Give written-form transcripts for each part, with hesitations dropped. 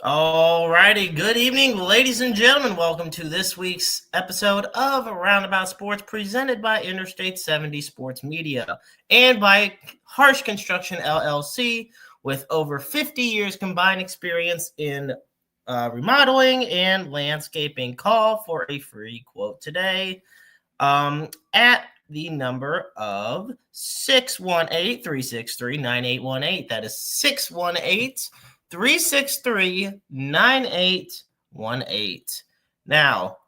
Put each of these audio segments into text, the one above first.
All righty. Good evening, ladies and gentlemen. Welcome to this week's episode of Roundabout Sports presented by Interstate 70 Sports Media and by Harsh Construction LLC with over 50 years combined experience in remodeling and landscaping. Call for a free quote today at the number of 618-363-9818. That is 618-363-9818. Now,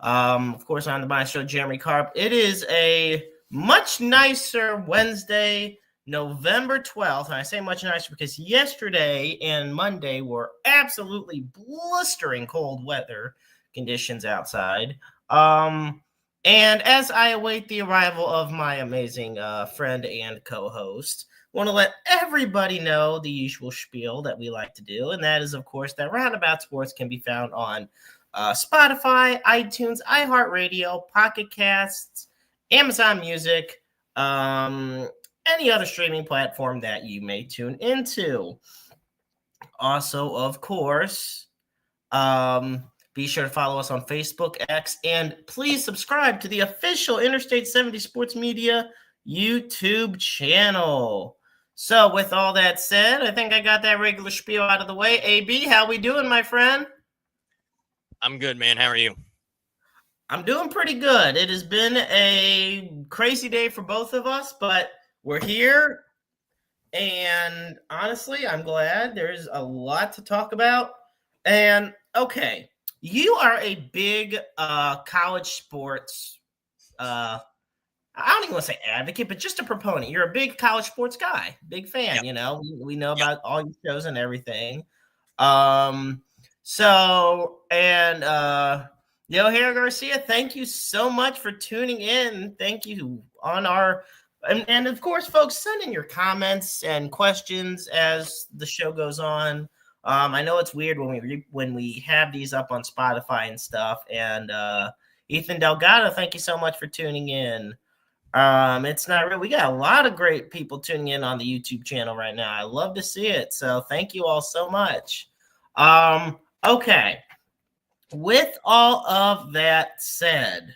of course, on the My Show, Jeremy Carp. It is a much nicer Wednesday, November 12th. And I say much nicer because yesterday and Monday were absolutely blistering cold weather conditions outside. And as I await the arrival of my amazing friend and co-host, want to let everybody know the usual spiel that we like to do, and that is, of course, that Roundabout Sports can be found on Spotify, iTunes, iHeartRadio, Pocket Casts, Amazon Music, any other streaming platform that you may tune into. Also, of course, be sure to follow us on Facebook, X, and please subscribe to the official Interstate 70 Sports Media YouTube channel. So with all that said, I think I got that regular spiel out of the way. AB, how we doing, my friend? I'm good, man. How are you? I'm doing pretty good. It has been a crazy day for both of us, but we're here. And honestly, I'm glad. There's a lot to talk about. And okay, you are a big college sports I don't even want to say advocate, but just a proponent. You're a big college sports guy, big fan. Yep. You know, we know Yep. about all your shows and everything. So, and Harry Garcia, thank you so much for tuning in. Thank you on our, and of course, folks, send in your comments and questions as the show goes on. I know it's weird when we have these up on Spotify and stuff. And Ethan Delgado, thank you so much for tuning in. It's not real. We got a lot of great people tuning in on the YouTube channel right now. I love to see it. So thank you all so much. Okay. With all of that said,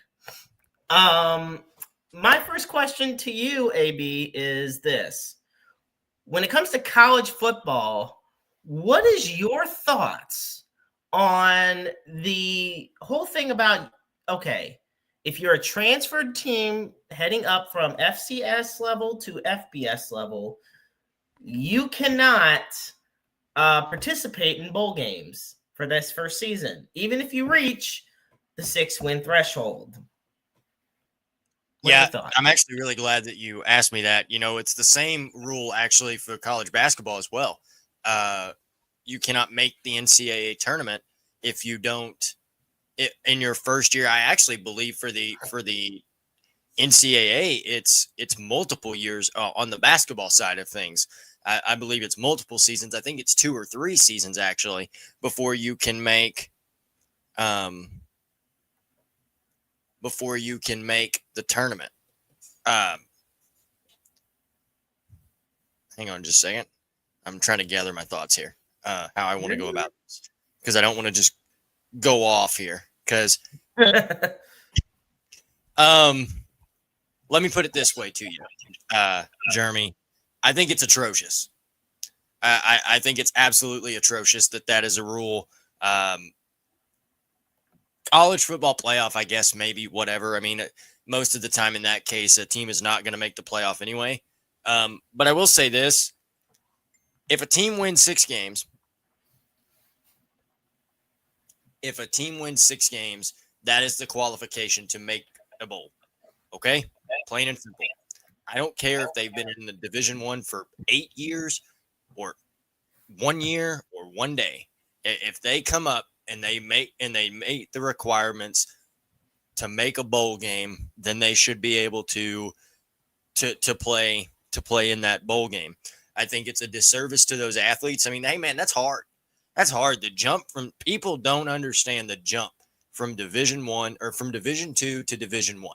my first question to you, AB, is this. When it comes to college football, what is your thoughts on the whole thing about, okay, if you're a transferred team heading up from FCS level to FBS level, you cannot participate in bowl games for this first season, even if you reach the 6-win threshold. Yeah, I'm actually really glad that you asked me that. You know, it's the same rule actually for college basketball as well. You cannot make the NCAA tournament if you don't in your first year. I actually believe for the NCAA, it's multiple years on the basketball side of things. I believe it's multiple seasons. I think it's 2 or 3 seasons actually before you can make the tournament. Hang on just a second. I'm trying to gather my thoughts here. How I want to go about this, because I don't want to just go off here. Because let me put it this way to you, Jeremy. I think it's atrocious. I think it's absolutely atrocious that is a rule. College football playoff, I guess, maybe, whatever. I mean, most of the time in that case, a team is not going to make the playoff anyway. But I will say this. If a team wins 6 games, that is the qualification to make a bowl. Okay? Plain and simple. I don't care if they've been in the Division I for 8 years or 1 year or 1 day. If they come up and they meet the requirements to make a bowl game, then they should be able to play in that bowl game. I think it's a disservice to those athletes. I mean, hey man, that's hard. That's hard. The jump from, people don't understand the jump from Division I or from Division II to Division I.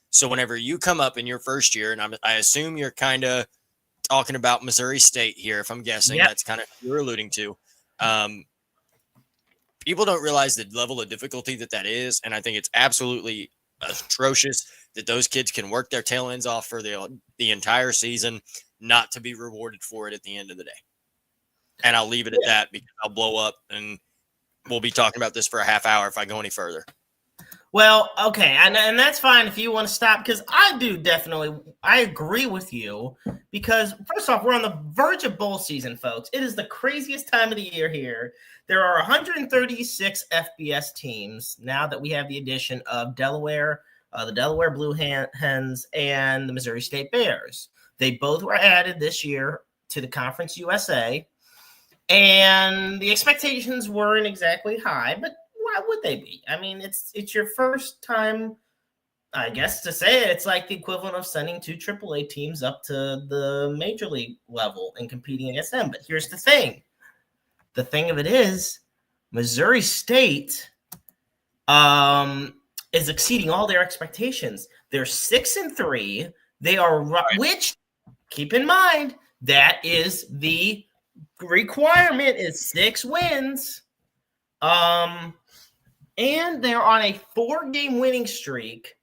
So whenever you come up in your first year, and I assume you're kind of talking about Missouri State here, if I'm guessing, That's kind of what you're alluding to. People don't realize the level of difficulty that is, and I think it's absolutely atrocious that those kids can work their tail ends off for the entire season, not to be rewarded for it at the end of the day. And I'll leave it at that because I'll blow up, and we'll be talking about this for a half hour if I go any further. Well, okay, and that's fine if you want to stop, because I agree with you, because first off, we're on the verge of bowl season, folks. It is the craziest time of the year here. There are 136 FBS teams now that we have the addition of Delaware, the Delaware Blue Hens, and the Missouri State Bears. They both were added this year to the Conference USA, and the expectations weren't exactly high, but why would they be? I mean, it's your first time, I guess, to say it. It's like the equivalent of sending 2 AAA teams up to the major league level and competing against them. But here's the thing. The thing of it is, Missouri State is exceeding all their expectations. They're 6-3. They are, which, keep in mind, that is the requirement is 6 wins. And they're on a 4-game winning streak,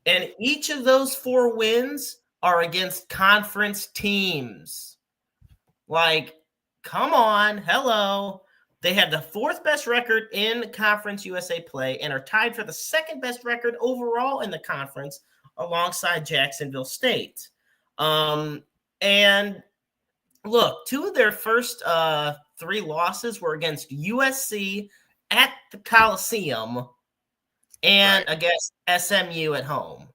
and each of those 4 wins are against conference teams. Like, come on, hello. They have the 4th best record in Conference USA play and are tied for the 2nd best record overall in the conference alongside Jacksonville State. And look, 2 of their first 3 losses were against USC at the Coliseum and against SMU at home.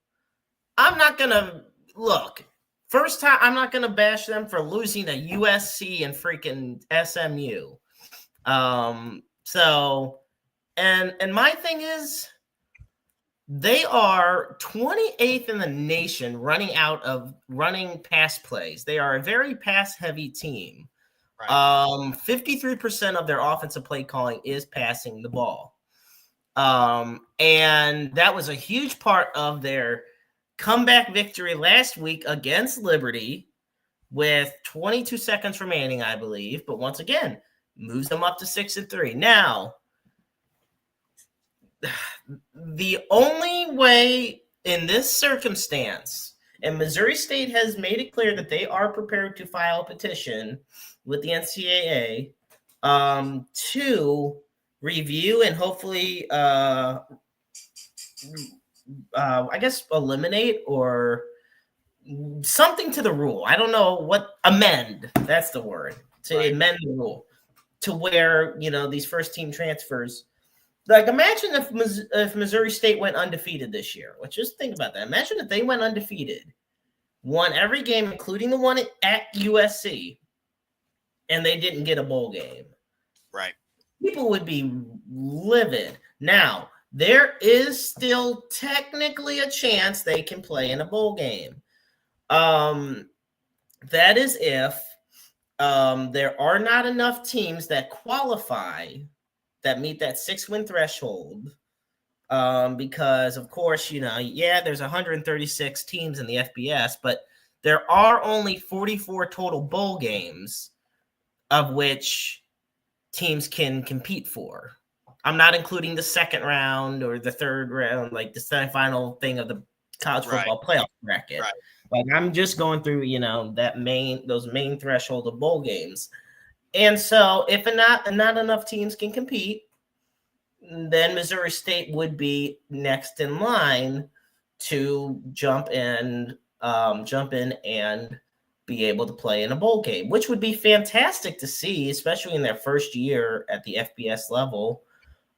I'm not going to look. First time, I'm not going to bash them for losing to USC and freaking SMU. So, and my thing is, they are 28th in the nation running pass plays. They are a very pass-heavy team. 53% of their offensive play calling is passing the ball. And that was a huge part of their comeback victory last week against Liberty with 22 seconds remaining, I believe. But once again, moves them up to 6-3. Now, the only way in this circumstance, and Missouri State has made it clear that they are prepared to file a petition with the NCAA to review and hopefully, I guess, eliminate or something to the rule. I don't know what amend. That's the word, to amend the rule to where, these first team transfers. Like, imagine if Missouri State went undefeated this year. Let's just think about that. Imagine if they went undefeated, won every game, including the one at USC, and they didn't get a bowl game. Right. People would be livid. Now, there is still technically a chance they can play in a bowl game. That is if there are not enough teams that qualify that meet that 6-win threshold. Because, of course, there's 136 teams in the FBS, but there are only 44 total bowl games of which teams can compete for. I'm not including the second round or the third round, like the semifinal thing of the college football playoff bracket. Right. Like, I'm just going through, those main threshold of bowl games. And so if not enough teams can compete, then Missouri State would be next in line to jump in and be able to play in a bowl game, which would be fantastic to see, especially in their first year at the FBS level.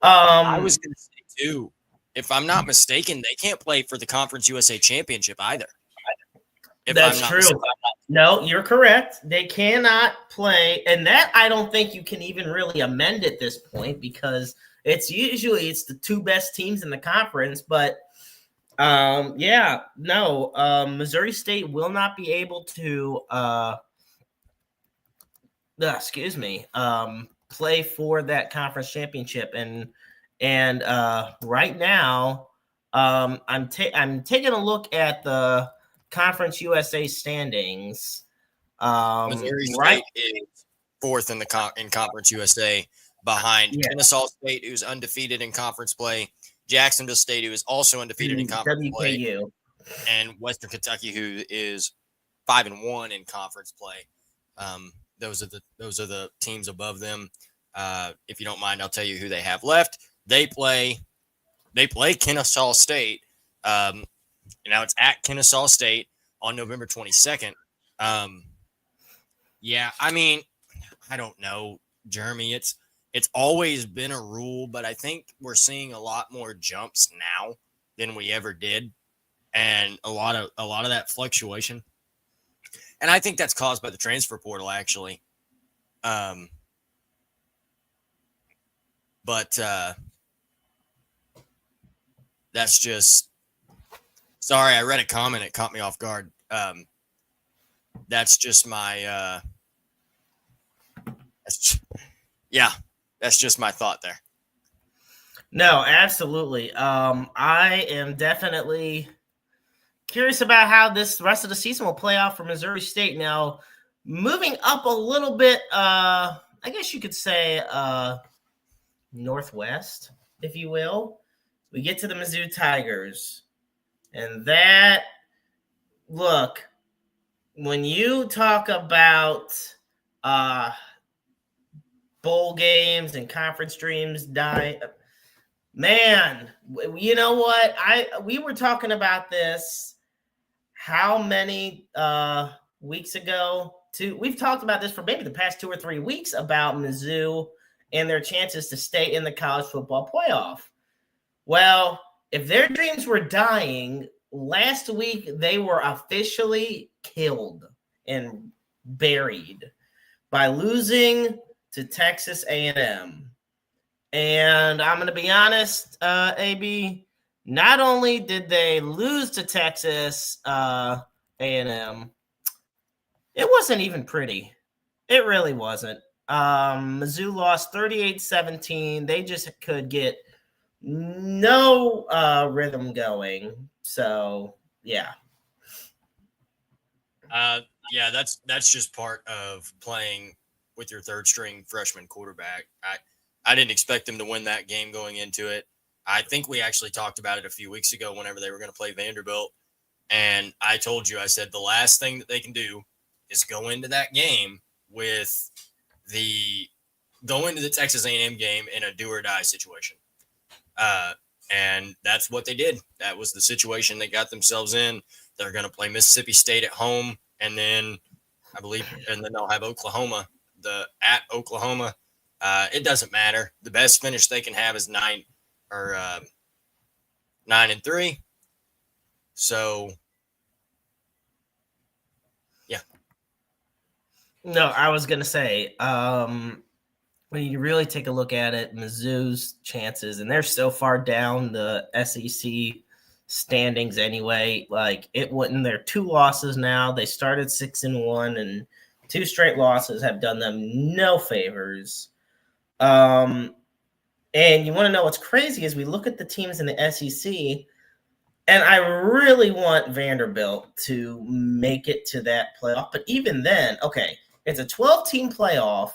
I was going to say, too, if I'm not mistaken, they can't play for the Conference USA Championship either. That's true. No, you're correct. They cannot play. And that I don't think you can even really amend at this point, because it's the 2 best teams in the conference. But Missouri State will not be able to play for that conference championship. And right now, I'm taking a look at the Conference USA standings. Missouri State is 4th in Conference USA behind Yeah. Kennesaw State, who's undefeated in conference play, Jacksonville State, who is also undefeated in conference play, WKU. and Western Kentucky, who is 5-1 in conference play. Those are the teams above them. If you don't mind, I'll tell you who they have left. They play Kennesaw State. Now it's at Kennesaw State on November 22nd. Yeah, I mean, I don't know, Jeremy. It's always been a rule, but I think we're seeing a lot more jumps now than we ever did, and a lot of that fluctuation. And I think that's caused by the transfer portal, actually. But that's just – sorry, I read a comment. It caught me off guard. That's just my that's just my thought there. No, absolutely. I am definitely – curious about how this rest of the season will play out for Missouri State. Now, moving up a little bit, I guess you could say northwest, if you will, we get to the Mizzou Tigers. And that, look, when you talk about bowl games and conference dreams dying, man, you know what? We were talking about this how many weeks ago? We've talked about this for maybe the past 2 or 3 weeks about Mizzou and their chances to stay in the college football playoff. Well, if their dreams were dying, last week they were officially killed and buried by losing to Texas A&M. And I'm going to be honest, AB, not only did they lose to Texas A&M, it wasn't even pretty. It really wasn't. Mizzou lost 38-17. They just could get no rhythm going. So, yeah. Yeah, that's just part of playing with your third string freshman quarterback. I didn't expect them to win that game going into it. I think we actually talked about it a few weeks ago whenever they were going to play Vanderbilt. And I told you, I said, the last thing that they can do is go into that game with go into the Texas A&M game in a do or die situation. And that's what they did. That was the situation they got themselves in. They're going to play Mississippi State at home. And then and then they'll have Oklahoma, at Oklahoma. It doesn't matter. The best finish they can have is 9-3. So, yeah. No, I was going to say, when you really take a look at it, Mizzou's chances, and they're so far down the SEC standings anyway, like they're 2 losses now. They started 6-1, and 2 straight losses have done them no favors. And you want to know what's crazy is we look at the teams in the SEC, and I really want Vanderbilt to make it to that playoff. But even then, okay, it's a 12-team playoff.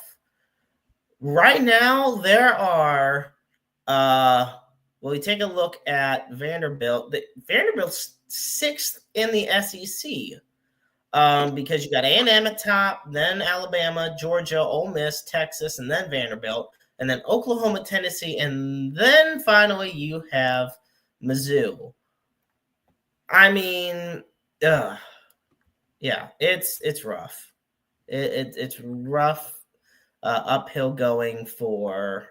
Right now, there are we take a look at Vanderbilt. Vanderbilt's 6th in the SEC because you got A&M at top, then Alabama, Georgia, Ole Miss, Texas, and then Vanderbilt, and then Oklahoma, Tennessee, and then finally you have Mizzou. I mean, yeah, it's rough. It's rough. Uphill going for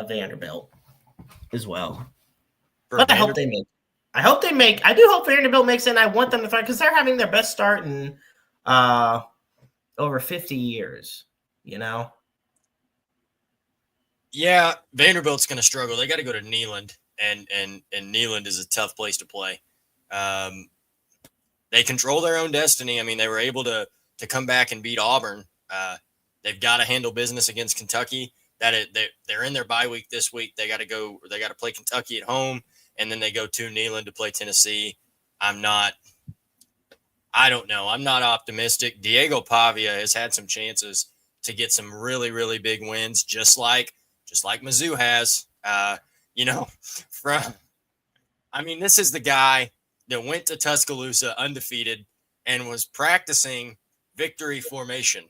Vanderbilt as well. But I hope they make. I do hope Vanderbilt makes it, and I want them to fight because they're having their best start in over 50 years, you know? Yeah, Vanderbilt's going to struggle. They got to go to Neyland, and Neyland is a tough place to play. They control their own destiny. I mean, they were able to come back and beat Auburn. They've got to handle business against Kentucky. They're in their bye week this week. They got to play Kentucky at home, and then they go to Neyland to play Tennessee. I don't know. I'm not optimistic. Diego Pavia has had some chances to get some really, really big wins, just like Mizzou has. This is the guy that went to Tuscaloosa undefeated and was practicing victory formation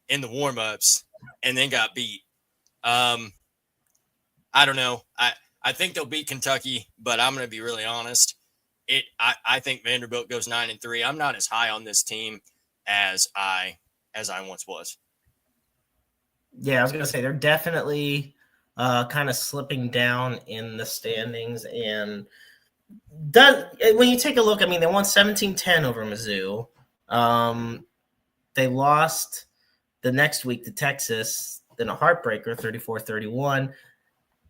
in the warm-ups and then got beat. I don't know. I think they'll beat Kentucky, but I'm going to be really honest. I think Vanderbilt goes 9-3. I'm not as high on this team as I once was. Yeah, I was going to say they're definitely kind of slipping down in the standings. And when you take a look, I mean, they won 17-10 over Mizzou. They lost the next week to Texas in a heartbreaker, 34-31.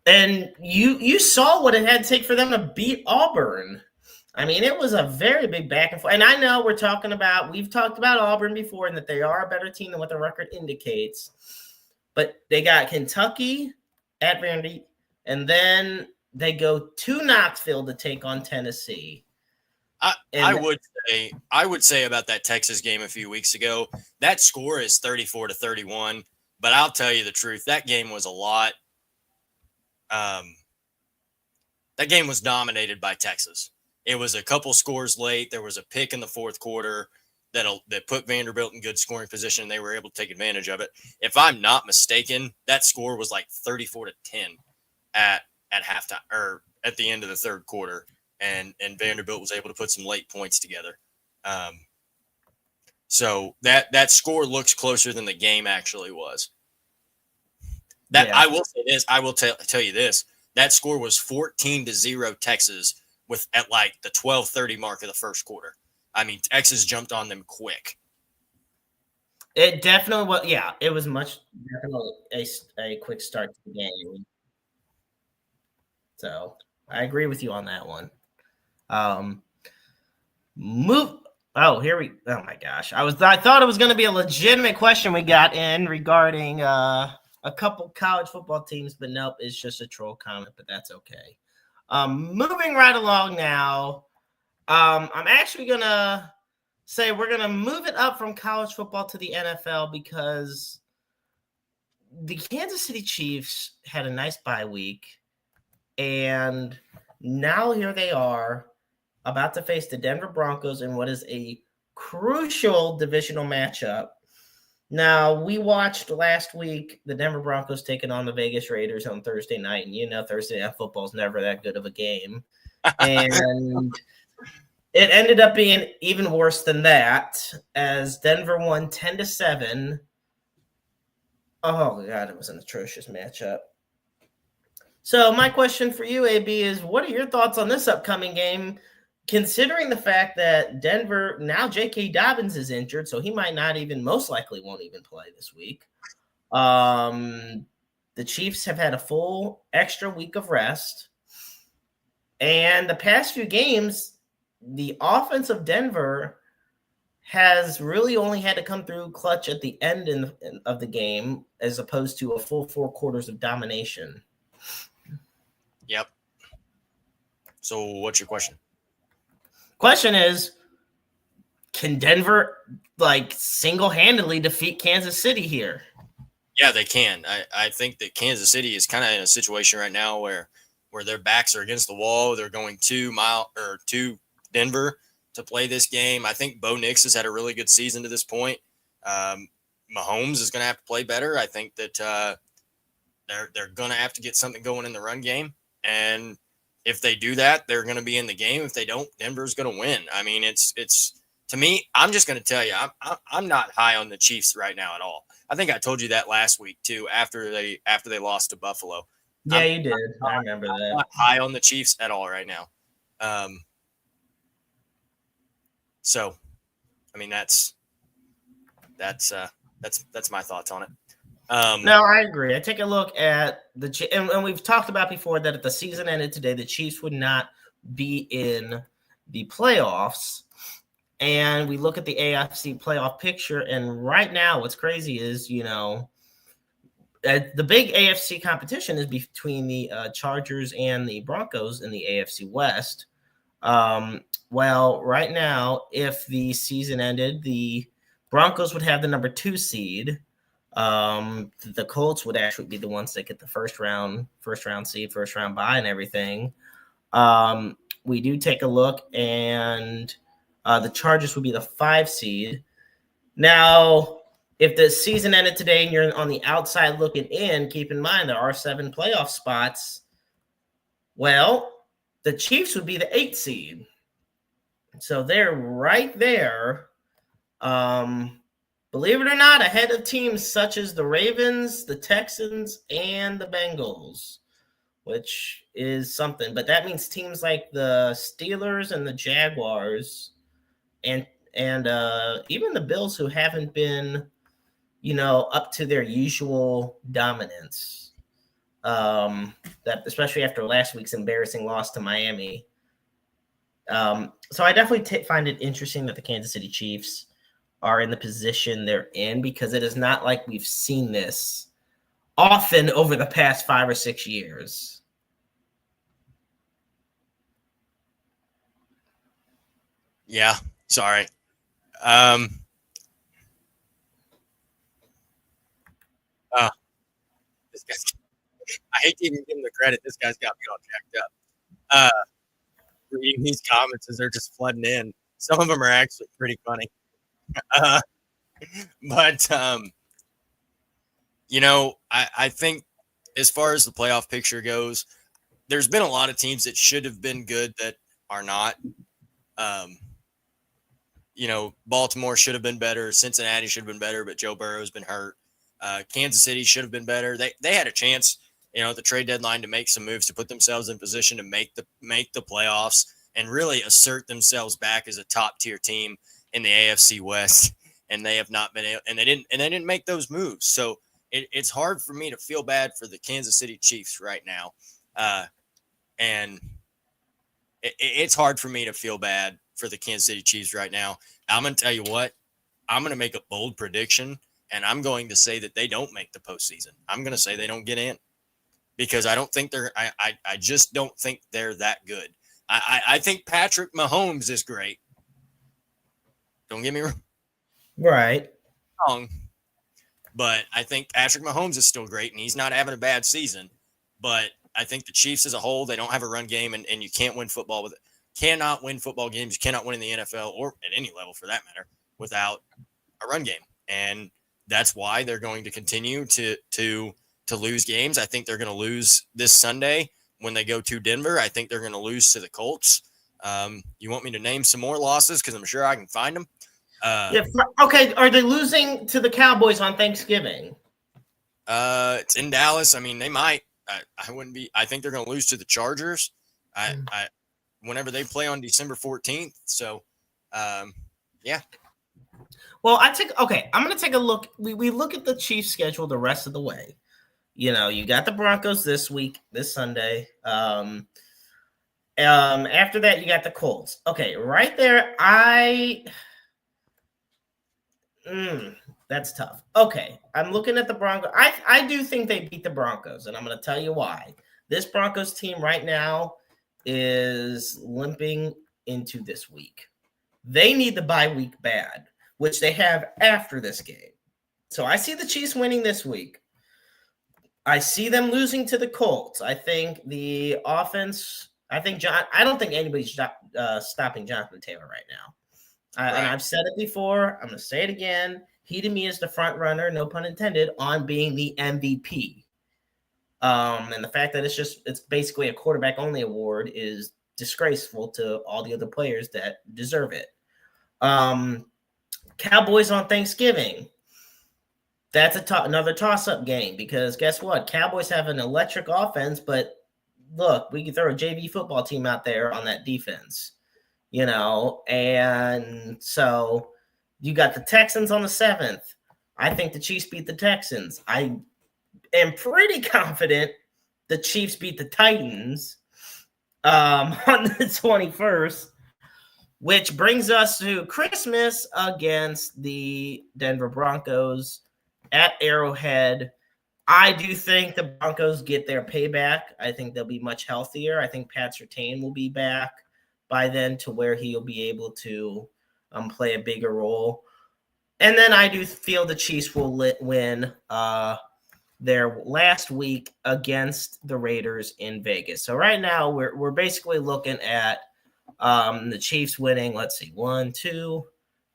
And you saw what it had to take for them to beat Auburn. I mean, it was a very big back and forth. And I know we've talked about Auburn before and that they are a better team than what the record indicates. But they got Kentucky at Vandy, and then they go to Knoxville to take on Tennessee. I would say about that Texas game a few weeks ago, that score is 34-31. But I'll tell you the truth, that game was a lot. That game was dominated by Texas. It was a couple scores late. There was a pick in the fourth quarter that put Vanderbilt in good scoring position, and they were able to take advantage of it. If I'm not mistaken, that score was like 34-10 at halftime or at the end of the third quarter, and Vanderbilt was able to put some late points together. So that score looks closer than the game actually was. I will say this. I will tell you this. That score was 14-0 Texas at like the 12:30 mark of the first quarter. I mean, Texas jumped on them quick. It definitely was. Yeah, it was definitely a quick start to the game. So I agree with you on that one. Oh my gosh. I thought it was going to be a legitimate question we got in regarding a couple college football teams, but nope, it's just a troll comment, but that's okay. Moving right along now. I'm actually going to say we're going to move it up from college football to the NFL because the Kansas City Chiefs had a nice bye week, and now here they are about to face the Denver Broncos in what is a crucial divisional matchup. Now, we watched last week the Denver Broncos taking on the Vegas Raiders on Thursday night, and Thursday night football is never that good of a game. And it ended up being even worse than that as Denver won 10-7. Oh, God, it was an atrocious matchup. So my question for you, AB, is what are your thoughts on this upcoming game, considering the fact that Denver, now J.K. Dobbins is injured, so he might most likely won't even play this week. The Chiefs have had a full extra week of rest. And the past few games, the offense of Denver has really only had to come through clutch at the end of the game as opposed to a full 4 quarters of domination. Yep. So what's your question? Question is, can Denver single-handedly defeat Kansas City here? Yeah, they can. I think that Kansas City is kind of in a situation right now where their backs are against the wall. They're going to Denver to play this game. I think Bo Nix has had a really good season to this point. Mahomes is going to have to play better. I think that they're going to have to get something going in the run game. And if they do that, they're going to be in the game. If they don't, Denver's going to win. I mean, it's to me, I'm just going to tell you, I'm not high on the Chiefs right now at all. I think I told you that last week too, after they lost to Buffalo. Yeah, you did. I remember that. I'm not high on the Chiefs at all right now. So, I mean, that's my thoughts on it. No, I agree. I take a look at and we've talked about before that if the season ended today, the Chiefs would not be in the playoffs. And we look at the AFC playoff picture, and right now, what's crazy is, the big AFC competition is between the Chargers and the Broncos in the AFC West. Well, right now, if the season ended, the Broncos would have the number 2 seed. The Colts would actually be the ones that get the first round seed, first round bye, and everything. We do take a look, and the Chargers would be the 5 seed. Now, if the season ended today and you're on the outside looking in, keep in mind there are 7 playoff spots. Well, the Chiefs would be the 8th seed. So they're right there. Believe it or not, ahead of teams such as the Ravens, the Texans, and the Bengals, which is something. But that means teams like the Steelers and the Jaguars and even the Bills, who haven't been, up to their usual dominance, that especially after last week's embarrassing loss to Miami. So I definitely find it interesting that the Kansas City Chiefs are in the position they're in, because it is not like we've seen this often over the past 5 or 6 years. Yeah, sorry. This guy's, I hate to even give him the credit. This guy's got me all jacked up. Reading these comments as they're just flooding in. Some of them are actually pretty funny. But I think as far as the playoff picture goes, there's been a lot of teams that should have been good that are not. Baltimore should have been better. Cincinnati should have been better, but Joe Burrow's been hurt. Kansas City should have been better. They had a chance, at the trade deadline to make some moves to put themselves in position to make the playoffs and really assert themselves back as a top tier team in the AFC West. And they have not been able, and they didn't make those moves. So it's hard for me to feel bad for the Kansas City Chiefs right now. And it's hard for me to feel bad for the Kansas City Chiefs right now. I'm going to tell you what, I'm going to make a bold prediction, and I'm going to say that they don't make the postseason. I'm going to say they don't get in, because I don't think I just don't think they're that good. I think Patrick Mahomes is great. Don't get me wrong. Right. But I think Patrick Mahomes is still great, and he's not having a bad season. But I think the Chiefs as a whole, they don't have a run game, and you can't win football with it. Cannot win football games. You cannot win in the NFL, or at any level for that matter, without a run game. And that's why they're going to continue to lose games. I think they're going to lose this Sunday when they go to Denver. I think they're going to lose to the Colts. You want me to name some more losses? Because I'm sure I can find them. Okay. Are they losing to the Cowboys on Thanksgiving? It's in Dallas. I mean, they might. I wouldn't be. I think they're going to lose to the Chargers. Whenever they play on December 14th. So, yeah. Well, I'm going to take a look. We look at the Chiefs' schedule the rest of the way. You got the Broncos this week, this Sunday. After that, you got the Colts. Okay, right there, that's tough. Okay, I'm looking at the Broncos. I do think they beat the Broncos, and I'm going to tell you why. This Broncos team right now is limping into this week. They need the bye week bad, which they have after this game. So I see the Chiefs winning this week. I see them losing to the Colts. I think the offense, I don't think anybody's stopping Jonathan Taylor right now. Right. And I've said it before. I'm going to say it again. He, to me, is the front runner, no pun intended, on being the MVP. And the fact that it's basically a quarterback only award is disgraceful to all the other players that deserve it. Cowboys on Thanksgiving. That's another toss-up game, because guess what? Cowboys have an electric offense, but look, we can throw a JV football team out there on that defense, and so you got the Texans on the 7th. I think the Chiefs beat the Texans. I am pretty confident the Chiefs beat the Titans on the 21st, which brings us to Christmas against the Denver Broncos at Arrowhead. I do think the Broncos get their payback. I think they'll be much healthier. I think Pat Surtain will be back by then to where he'll be able to play a bigger role. And then I do feel the Chiefs will win their last week against the Raiders in Vegas. So right now we're basically looking at the Chiefs winning. Let's see, 1, 2.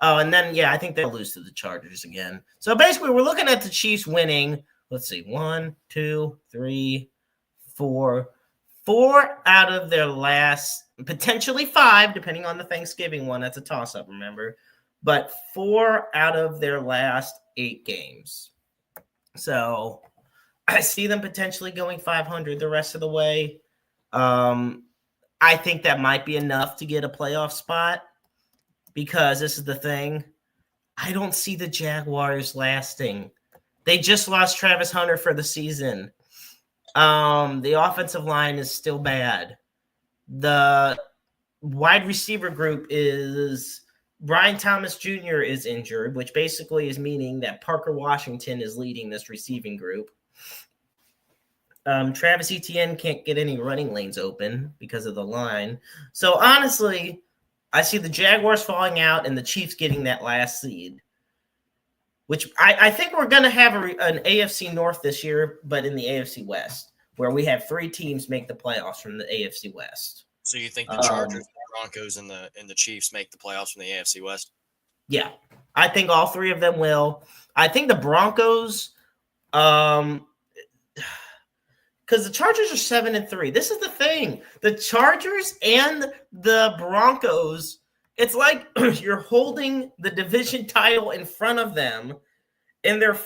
Oh, and then I think they'll lose to the Chargers again. So basically, we're looking at the Chiefs winning. Let's see, 1, 2, 3, 4. 4 out of their last, potentially 5, depending on the Thanksgiving one. That's a toss-up, remember? But 4 out of their last 8 games. So I see them potentially going 500 the rest of the way. I think that might be enough to get a playoff spot because this is the thing. I don't see the Jaguars lasting. They just lost Travis Hunter for the season. The offensive line is still bad. The wide receiver group is Brian Thomas Jr. is injured, which basically is meaning that Parker Washington is leading this receiving group. Travis Etienne can't get any running lanes open because of the line. So honestly, I see the Jaguars falling out and the Chiefs getting that last seed, which I think we're going to have an AFC North this year, but in the AFC West, where we have 3 teams make the playoffs from the AFC West. So you think the Chargers, the Broncos, and the Chiefs make the playoffs from the AFC West? Yeah, I think all 3 of them will. I think the Broncos, because the Chargers are 7-3. This is the thing. The Chargers and the Broncos, it's like you're holding the division title in front of them, and they're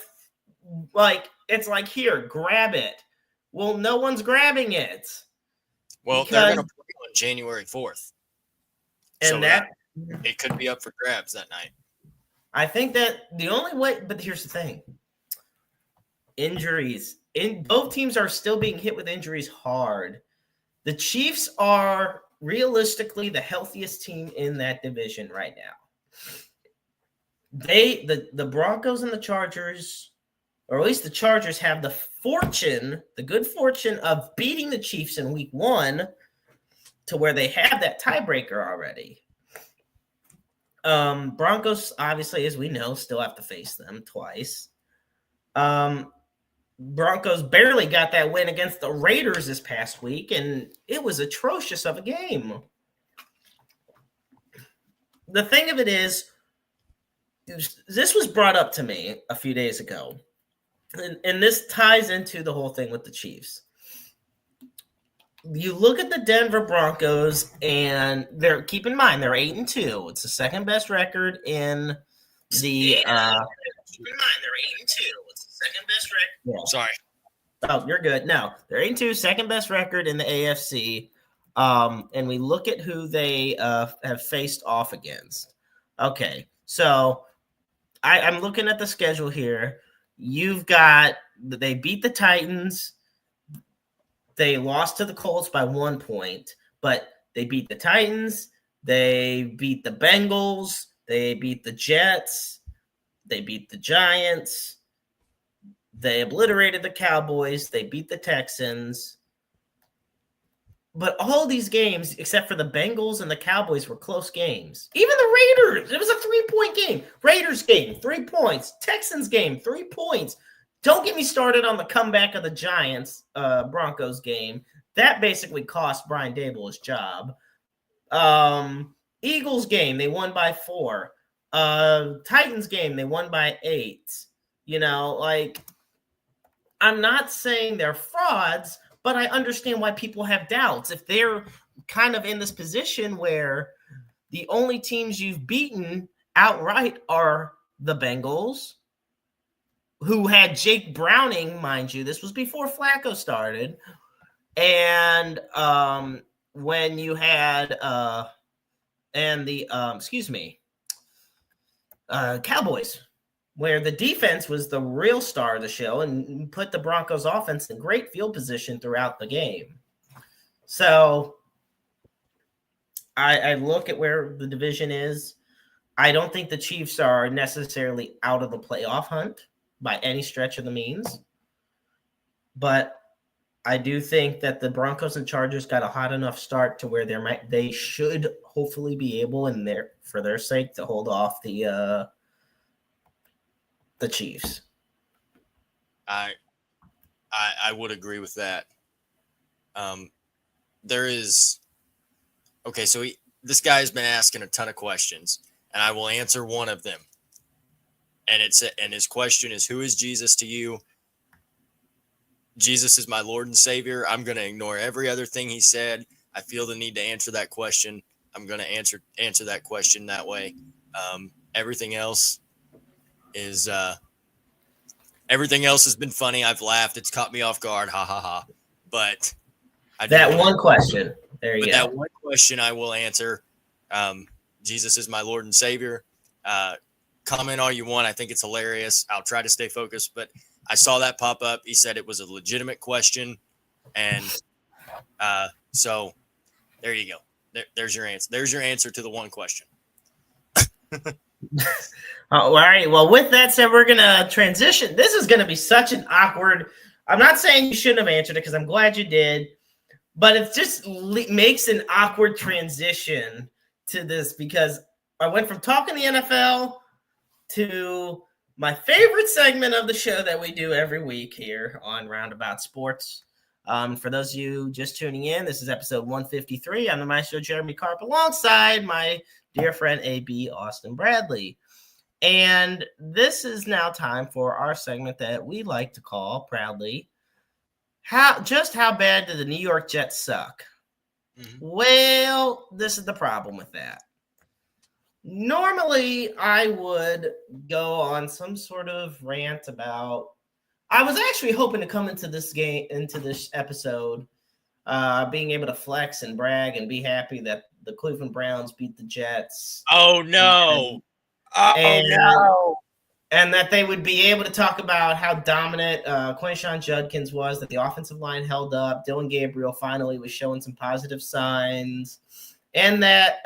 like, it's like, here, grab it. Well, no one's grabbing it. Well, they're going to play on January 4th. And so that it could be up for grabs that night. I think that the only way, but here's the thing. Injuries. Both teams are still being hit with injuries hard. The Chiefs are realistically the healthiest team in that division right now. The Broncos and the Chargers, or at least the Chargers, have the good fortune of beating the Chiefs in week 1 to where they have that tiebreaker already. Broncos, obviously, as we know, still have to face them twice. Broncos barely got that win against the Raiders this past week, and it was atrocious of a game. The thing of it is, this was brought up to me a few days ago, and this ties into the whole thing with the Chiefs. You look at the Denver Broncos, and keep in mind, they're 8-2. It's the second best record in the keep in mind, they're 8-2. It's the second best record. Yeah. Sorry. Oh, you're good. No, they're 8-2, second best record in the AFC. And we look at who they have faced off against. Okay, so I'm looking at the schedule here. They beat the Titans. They lost to the Colts by 1 point, but they beat the Titans. They beat the Bengals. They beat the Jets. They beat the Giants. They obliterated the Cowboys. They beat the Texans. But all these games, except for the Bengals and the Cowboys, were close games. Even the Raiders, it was a 3-point game. Raiders game, 3 points. Texans game, 3 points. Don't get me started on the comeback of the Giants Broncos game. That basically cost Brian Dable his job. Eagles game, they won by 4. Titans game, they won by 8. I'm not saying they're frauds, but I understand why people have doubts. If they're kind of in this position where the only teams you've beaten outright are the Bengals, who had Jake Browning, mind you, this was before Flacco started, and when you had Cowboys, where the defense was the real star of the show and put the Broncos offense in great field position throughout the game. So I look at where the division is. I don't think the Chiefs are necessarily out of the playoff hunt by any stretch of the means. But I do think that the Broncos and Chargers got a hot enough start to where they should hopefully be able, for their sake, to hold off the the Chiefs. I would agree with that. There is okay. So this guy's been asking a ton of questions, and I will answer one of them. And his question is, who is Jesus to you? Jesus is my Lord and Savior. I'm going to ignore every other thing he said. I feel the need to answer that question. I'm going to answer that question that way. Everything else has been funny. I've laughed. It's caught me off guard. Ha ha ha. But that one question. There you go. That one question I will answer. Jesus is my Lord and Savior. Comment all you want. I think it's hilarious. I'll try to stay focused, but I saw that pop up. He said it was a legitimate question. And so there you go. There's your answer. There's your answer to the one question. All right. Well, with that said, we're going to transition. This is going to be such an awkward. I'm not saying you shouldn't have answered it because I'm glad you did, but it just makes an awkward transition to this because I went from talking the NFL to my favorite segment of the show that we do every week here on Roundabout Sports. For those of you just tuning in, this is episode 153. I'm the maestro Jeremy Karp alongside my dear friend AB Austin Bradley. And this is now time for our segment that we like to call proudly, how bad do the New York Jets suck? Mm-hmm. Well, this is the problem with that. Normally, I would go on some sort of rant about. I was actually hoping to come into this episode, being able to flex and brag and be happy that the Cleveland Browns beat the Jets. Oh no! And that they would be able to talk about how dominant Quinshon Judkins was, that the offensive line held up, Dylan Gabriel finally was showing some positive signs, and that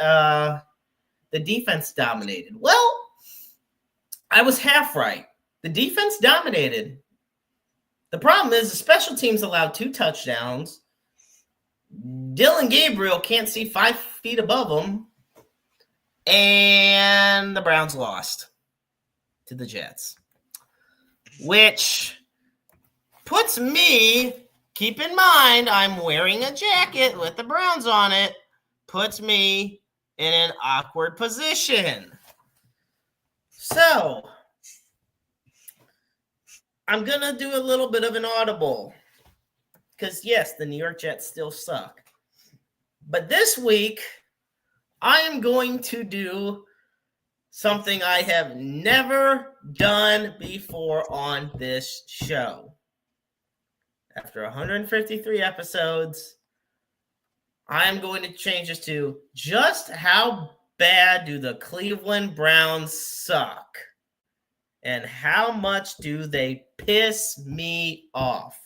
the defense dominated. Well, I was half right. The defense dominated. The problem is the special teams allowed 2 touchdowns. Dylan Gabriel can't see 5 feet above him. And the Browns lost to the Jets, which puts me, keep in mind, I'm wearing a jacket with the Browns on it, puts me in an awkward position. So I'm going to do a little bit of an audible because, yes, the New York Jets still suck. But this week, I am going to do something I have never done before on this show. After 153 episodes, I am going to change this to just how bad do the Cleveland Browns suck? And how much do they piss me off?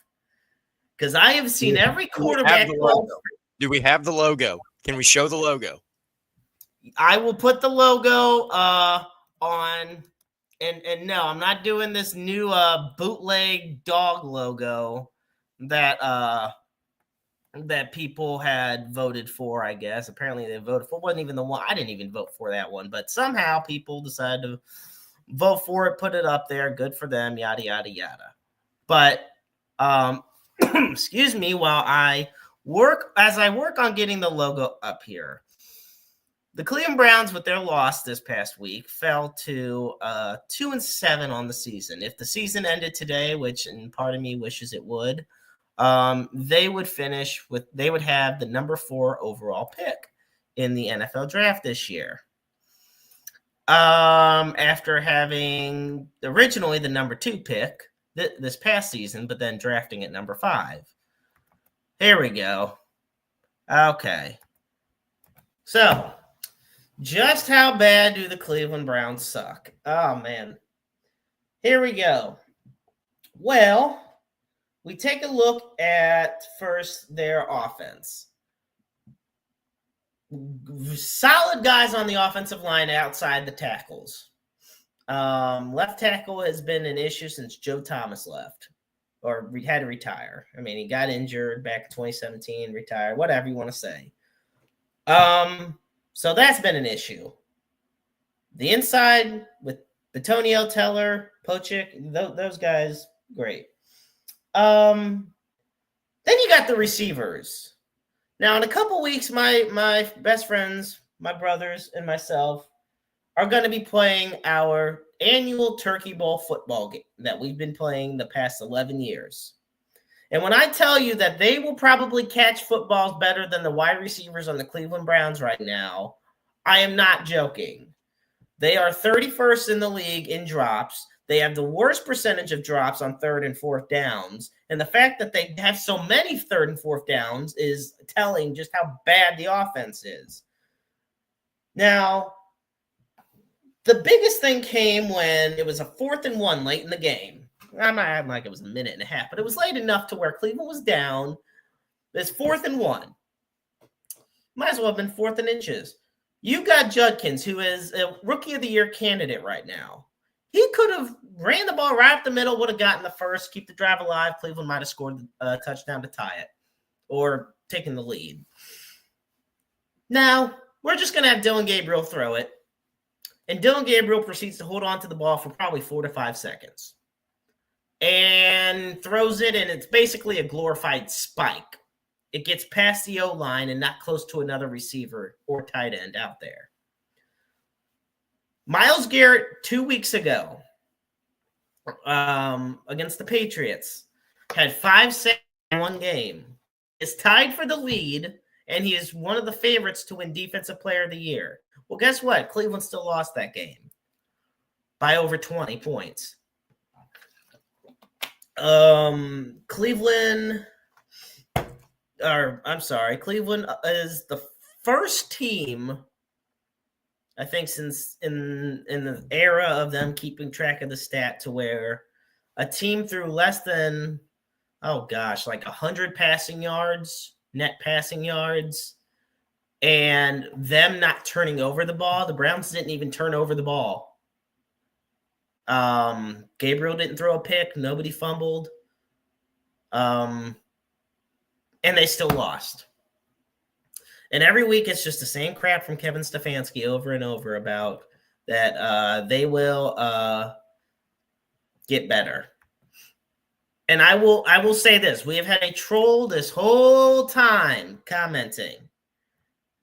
Because I have seen every quarterback. Do we have the logo? Can we show the logo? I will put the logo on. And no, I'm not doing this new bootleg dog logo that people had voted for, I guess. Apparently they voted for. It wasn't even the one. I didn't even vote for that one. But somehow people decided to vote for it, put it up there. Good for them, yada, yada, yada. But excuse me, while I work on getting the logo up here, the Cleveland Browns, with their loss this past week, fell to 2-7 on the season. If the season ended today, which and part of me wishes it would, they would have the number 4 overall pick in the NFL draft this year. After having originally the number 2 pick this past season, but then drafting at number 5. Here we go. Okay. So, just how bad do the Cleveland Browns suck? Oh, man. Here we go. Well, we take a look at first their offense. Solid guys on the offensive line outside the tackles. Left tackle has been an issue since Joe Thomas left or had to retire. I mean, he got injured back in 2017, retired, whatever you want to say. So that's been an issue. The inside with Antonio Teller, Pochik, those guys, great. Then you got the receivers. Now, in a couple weeks, my best friends, my brothers, and myself are going to be playing our annual Turkey Bowl football game that we've been playing the past 11 years. And when I tell you that they will probably catch footballs better than the wide receivers on the Cleveland Browns right now, I am not joking. They are 31st in the league in drops. They have the worst percentage of drops on third and fourth downs. And the fact that they have so many third and fourth downs is telling just how bad the offense is. Now, the biggest thing came when it was a 4th and 1 late in the game. I'm not acting like it was a minute and a half, but it was late enough to where Cleveland was down. It's 4th and 1. Might as well have been 4th and inches. You got Judkins, who is a Rookie of the Year candidate right now. He could have ran the ball right up the middle, would have gotten the first, keep the drive alive. Cleveland might have scored a touchdown to tie it or taken the lead. Now, we're just going to have Dylan Gabriel throw it. And Dylan Gabriel proceeds to hold on to the ball for probably 4 to 5 seconds. And throws it, and it's basically a glorified spike. It gets past the O-line and not close to another receiver or tight end out there. Myles Garrett 2 weeks ago against the Patriots had 5 sacks in one game. Is tied for the lead, and he is one of the favorites to win Defensive Player of the Year. Well, guess what? Cleveland still lost that game by over 20 points. Cleveland is the first team, I think, since in the era of them keeping track of the stat, to where a team threw less than, like 100 passing yards, net passing yards, and them not turning over the ball. The Browns didn't even turn over the ball. Gabriel didn't throw a pick. Nobody fumbled. And they still lost. And every week it's just the same crap from Kevin Stefanski over and over about that they will get better. And I will say this. We have had a troll this whole time commenting.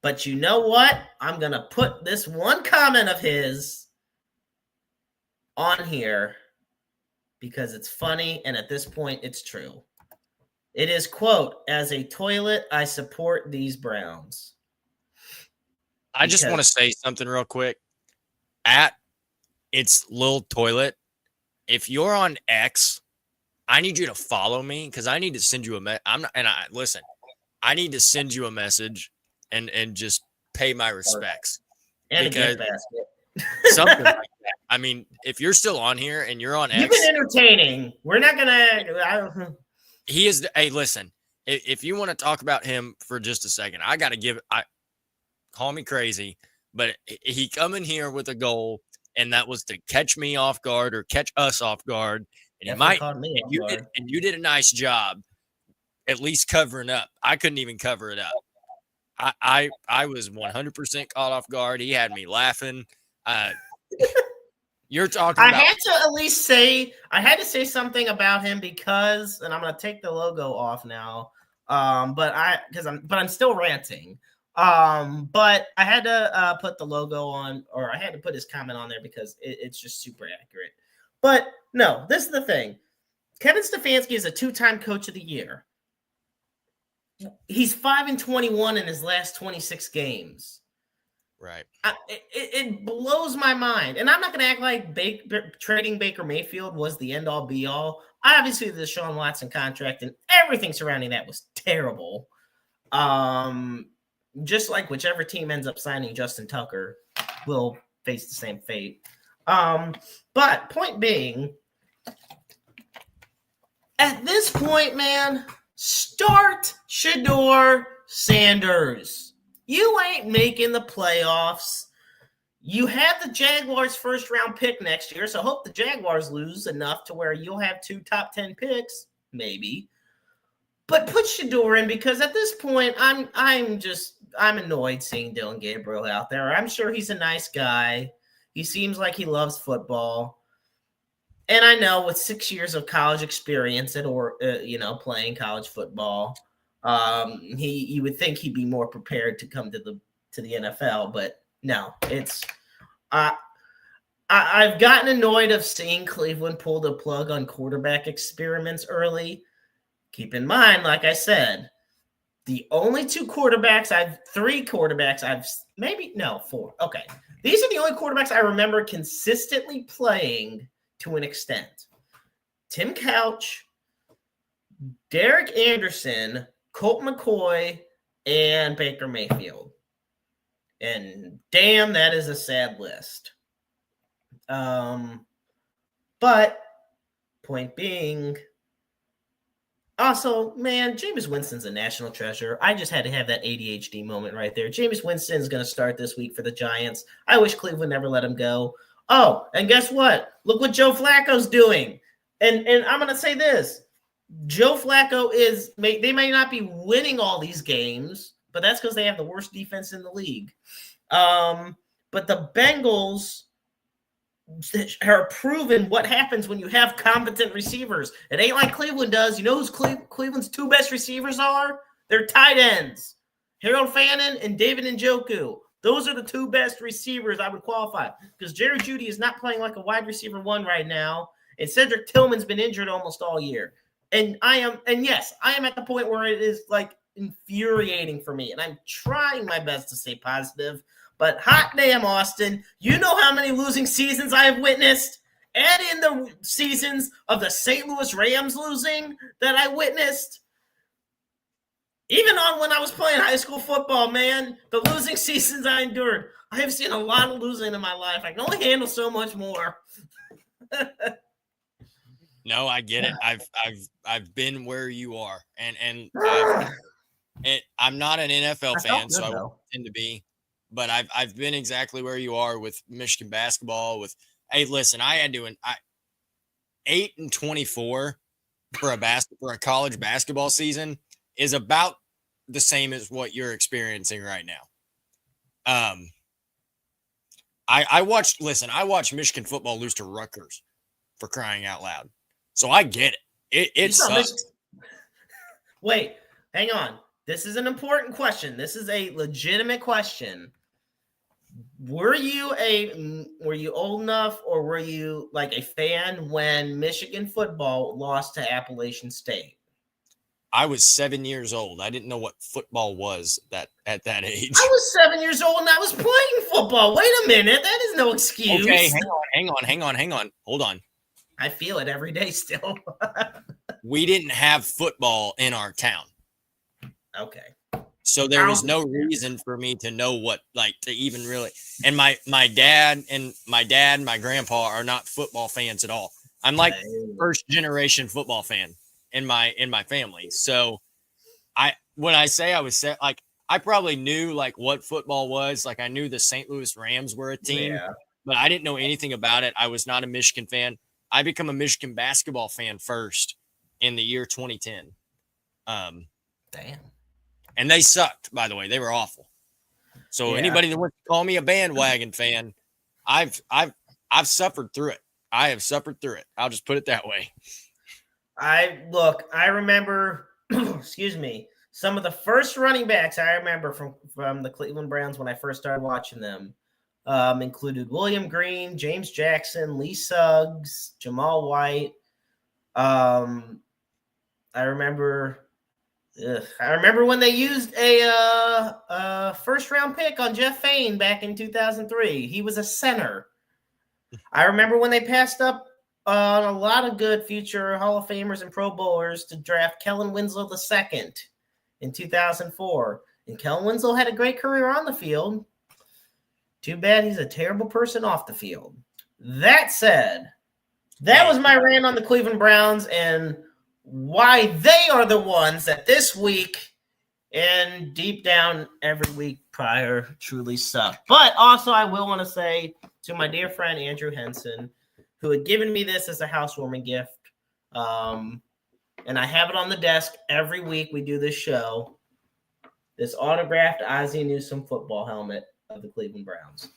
But you know what? I'm going to put this one comment of his on here because it's funny, and at this point, it's true. It is, quote, "As a toilet, I support these Browns." I just want to say something real quick. At its little toilet, if you're on X, I need you to follow me because I need to send you a message. Listen, I need to send you a message and just pay my respects. And because a gift basket. Something like that. I mean, if you're still on here and you're on X. You've been entertaining. We're not going to. He is. Hey, listen, if you want to talk about him for just a second, I got to give it. Call me crazy, but he come in here with a goal, and that was to catch me off guard or catch us off guard. And you did a nice job, at least covering up. I couldn't even cover it up. I was 100% caught off guard. He had me laughing. You're talking about. I had to say something about him because, and I'm going to take the logo off now. But I'm still ranting. But I had to put the logo on, or I had to put his comment on there because it's just super accurate. But no, this is the thing. Kevin Stefanski is a 2-time Coach of the Year. He's 5-21 in his last 26 games. Right. It blows my mind. And I'm not going to act like trading Baker Mayfield was the end-all, be-all. Obviously, the Deshaun Watson contract and everything surrounding that was terrible. Just like whichever team ends up signing Justin Tucker will face the same fate. But point being, at this point, man, start Shedeur Sanders. You ain't making the playoffs. You have the Jaguars' first-round pick next year, so hope the Jaguars lose enough to where you'll have 2 top 10 picks, maybe. But put Shedeur in because at this point, I'm annoyed seeing Dylan Gabriel out there. I'm sure he's a nice guy. He seems like he loves football. And I know with 6 years of college experience playing college football, you would think he'd be more prepared to come to the NFL, but no, it's I've gotten annoyed of seeing Cleveland pull the plug on quarterback experiments early. Keep in mind, like I said, the only three quarterbacks four. Okay. These are the only quarterbacks I remember consistently playing to an extent. Tim Couch, Derek Anderson, Colt McCoy, and Baker Mayfield. And damn, that is a sad list. But point being, also, man, Jameis Winston's a national treasure. I just had to have that ADHD moment right there. Jameis Winston's going to start this week for the Giants. I wish Cleveland never let him go. Oh, and guess what? Look what Joe Flacco's doing. And I'm going to say this. Joe Flacco they may not be winning all these games, but that's because they have the worst defense in the league. But the Bengals are proving what happens when you have competent receivers. It ain't like Cleveland does. You know who's Cleveland's two best receivers are? They're tight ends. Harold Fannin and David Njoku. Those are the two best receivers I would qualify, because Jerry Jeudy is not playing like a wide receiver one right now, and Cedric Tillman's been injured almost all year. And yes, I am at the point where it is like infuriating for me, and I'm trying my best to stay positive. But hot damn, Austin, you know how many losing seasons I have witnessed? Add in the seasons of the St. Louis Rams losing that I witnessed. Even on when I was playing high school football, man, the losing seasons I endured. I have seen a lot of losing in my life. I can only handle so much more. No, I get it. I've been where you are, and I'm not an NFL fan, so I won't tend to be. But I've been exactly where you are with Michigan basketball. Hey, listen, I had to 8-24 for a college basketball season is about the same as what you're experiencing right now. I watched Michigan football lose to Rutgers, for crying out loud. So I get it. It sucks. Wait, hang on. This is an important question. This is a legitimate question. Were you old enough, or were you like a fan when Michigan football lost to Appalachian State? I was 7 years old. I didn't know what football was at that age. I was 7 years old and I was playing football. Wait a minute. That is no excuse. Okay, hang on. Hold on. I feel it every day still. We didn't have football in our town. Okay. So there was no reason for me to know to even really. And my dad, my grandpa are not football fans at all. I'm like first generation football fan in my family. So when I say I was set, like I probably knew like what football was. Like I knew the St. Louis Rams were a team, but I didn't know anything about it. I was not a Michigan fan. I became a Michigan basketball fan first in the year 2010. Damn. And they sucked, by the way. They were awful. So anybody that wants to call me a bandwagon fan, I've suffered through it. I have suffered through it. I'll just put it that way. I remember, excuse me, some of the first running backs I remember from the Cleveland Browns when I first started watching them included William Green, James Jackson, Lee Suggs, Jamal White. I remember when they used a first-round pick on Jeff Fain back in 2003. He was a center. I remember when they passed up on a lot of good future Hall of Famers and Pro Bowlers to draft Kellen Winslow II in 2004. And Kellen Winslow had a great career on the field. Too bad he's a terrible person off the field. That said, that was my rant on the Cleveland Browns and why they are the ones that this week and deep down every week prior truly suck. But also I will want to say to my dear friend Andrew Henson, who had given me this as a housewarming gift, and I have it on the desk every week we do this show, this autographed Ozzie Newsome football helmet of the Cleveland Browns.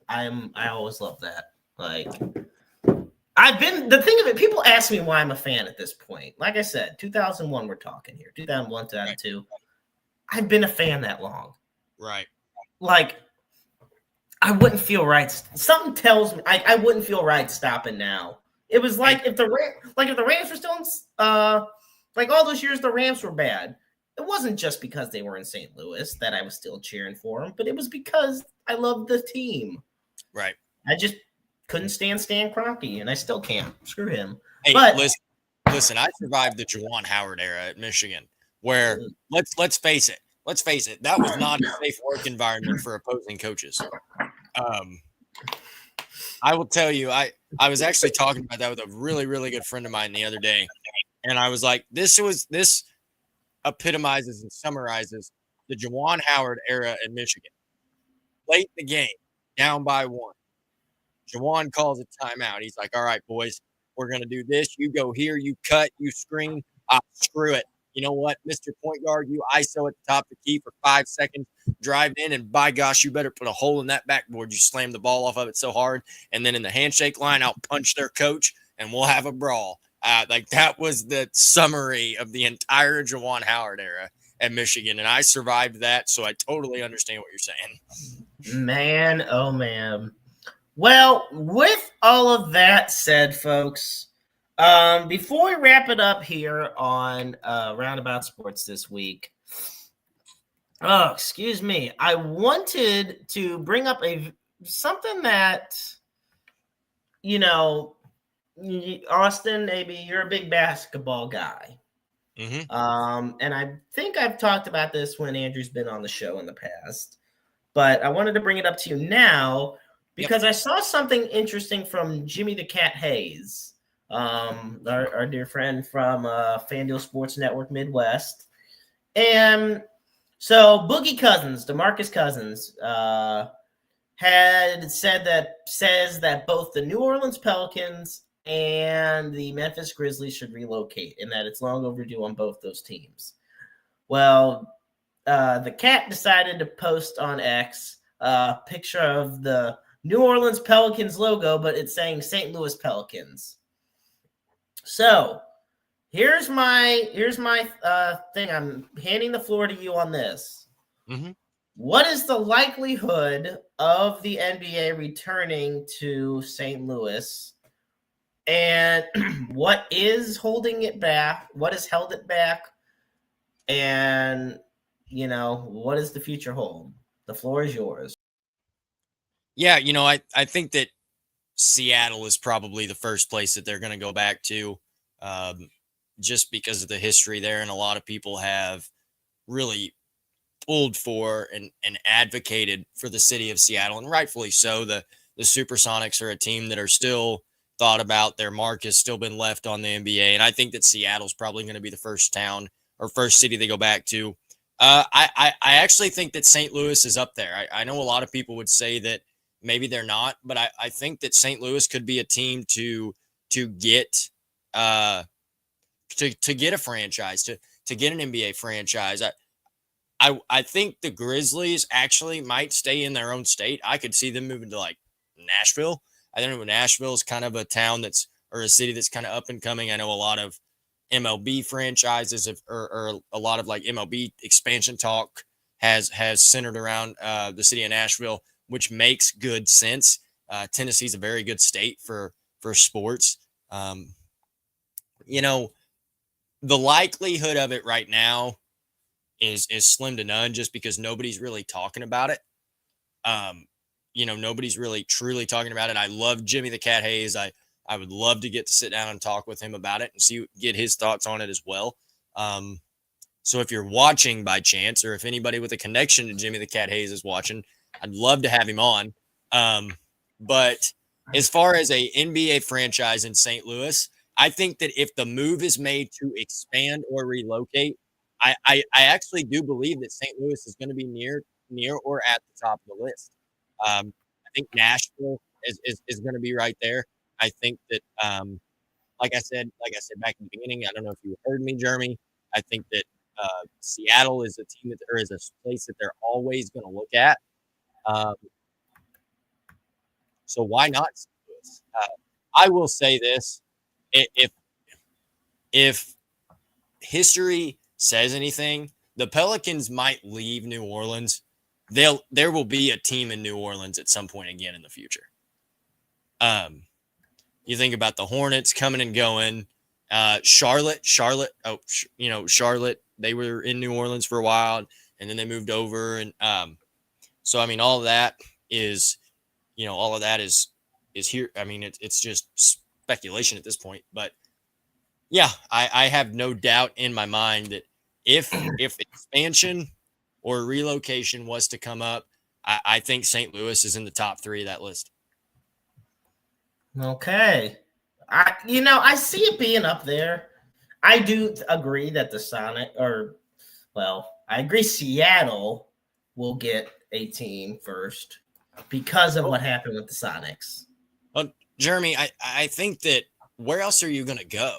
I always love that. Like, the thing of it, people ask me why I'm a fan at this point. Like I said, 2001, we're talking here. 2001, 2002. Right. I've been a fan that long. Right. Like, I wouldn't feel right. Something tells me I wouldn't feel right stopping now. It was like if the Rams were still in, like all those years the Rams were bad. It wasn't just because they were in St. Louis that I was still cheering for them, but it was because I loved the team. Right. I just couldn't stand Stan Kroenke, and I still can't. Screw him. Hey, but listen, I survived the Juwan Howard era at Michigan, where let's face it, that was not a safe work environment for opposing coaches. I will tell you, I was actually talking about that with a really, really good friend of mine the other day, and I was like, this epitomizes and summarizes the Juwan Howard era in Michigan. Late in the game, down by 1. Juwan calls a timeout. He's like, all right, boys, we're going to do this. You go here, you cut, you screen. Screw it. You know what, Mr. Point Guard, you ISO at the top of the key for 5 seconds, drive in, and by gosh, you better put a hole in that backboard. You slam the ball off of it so hard. And then in the handshake line, I'll punch their coach, and we'll have a brawl. Like that was the summary of the entire Juwan Howard era at Michigan, and I survived that, so I totally understand what you're saying. Man, oh man. Well, with all of that said, folks, before we wrap it up here on Roundabout Sports this week, excuse me, I wanted to bring up something that, Austin, maybe you're a big basketball guy. Mm-hmm. And I think I've talked about this when Andrew's been on the show in the past, but I wanted to bring it up to you now because I saw something interesting from Jimmy the Cat Hayes, our dear friend from FanDuel Sports Network Midwest. And so Boogie Cousins, DeMarcus Cousins, says that both the New Orleans Pelicans and the Memphis Grizzlies should relocate, and that it's long overdue on both those teams. Well, the Cat decided to post on X a picture of the New Orleans Pelicans logo, but it's saying St. Louis Pelicans. So here's my thing. I'm handing the floor to you on this. Mm-hmm. What is the likelihood of the NBA returning to St. Louis? And what is holding it back? What has held it back? And, what does the future hold? The floor is yours. Yeah, I think that Seattle is probably the first place that they're going to go back to, just because of the history there. And a lot of people have really pulled for and advocated for the city of Seattle, and rightfully so. The Supersonics are a team that are still thought about. Their mark has still been left on the NBA, and I think that Seattle's probably going to be the first town or first city they go back to. I actually think that St. Louis is up there. I know a lot of people would say that maybe they're not, but I think that St. Louis could be a team to get to get a franchise, to get an NBA franchise. I think the Grizzlies actually might stay in their own state. I could see them moving to like Nashville. I don't know. Nashville is kind of a town or a city that's kind of up and coming. I know a lot of MLB franchises or a lot of like MLB expansion talk has centered around the city of Nashville, which makes good sense. Tennessee's a very good state for sports. The likelihood of it right now is slim to none, just because nobody's really talking about it. Nobody's really truly talking about it. I love Jimmy the Cat Hayes. I would love to get to sit down and talk with him about it and get his thoughts on it as well. So if you're watching by chance, or if anybody with a connection to Jimmy the Cat Hayes is watching, I'd love to have him on. But as far as a NBA franchise in St. Louis, I think that if the move is made to expand or relocate, I actually do believe that St. Louis is going to be near or at the top of the list. I think Nashville is going to be right there. I think that, like I said back in the beginning, I don't know if you heard me, Jeremy. I think that Seattle is a team is a place that they're always going to look at. So why not St. Louis? I will say this: if history says anything, the Pelicans might leave New Orleans. There will be a team in New Orleans at some point again in the future. You think about the Hornets coming and going. Charlotte. Charlotte. They were in New Orleans for a while, and then they moved over. And so I mean, all of that is here. I mean, it's just speculation at this point, but yeah, I have no doubt in my mind that if expansion or relocation was to come up, I think St. Louis is in the top 3 of that list. Okay. I see it being up there. I do agree that I agree Seattle will get a team first because of what happened with the Sonics. Jeremy, I think that where else are you going to go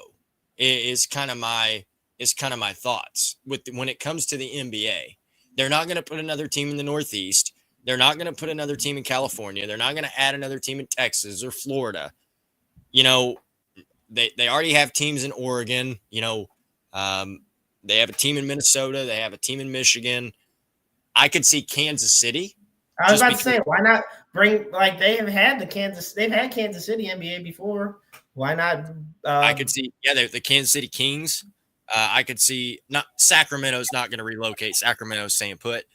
is kind of my thoughts when it comes to the NBA. They're not going to put another team in the Northeast. They're not going to put another team in California. They're not going to add another team in Texas or Florida. They already have teams in Oregon. They have a team in Minnesota. They have a team in Michigan. I could see Kansas City. I was about to say, why not bring they've had Kansas City NBA before. Why not? I could see, the Kansas City Kings. I could see Sacramento's not going to relocate. Sacramento's staying put.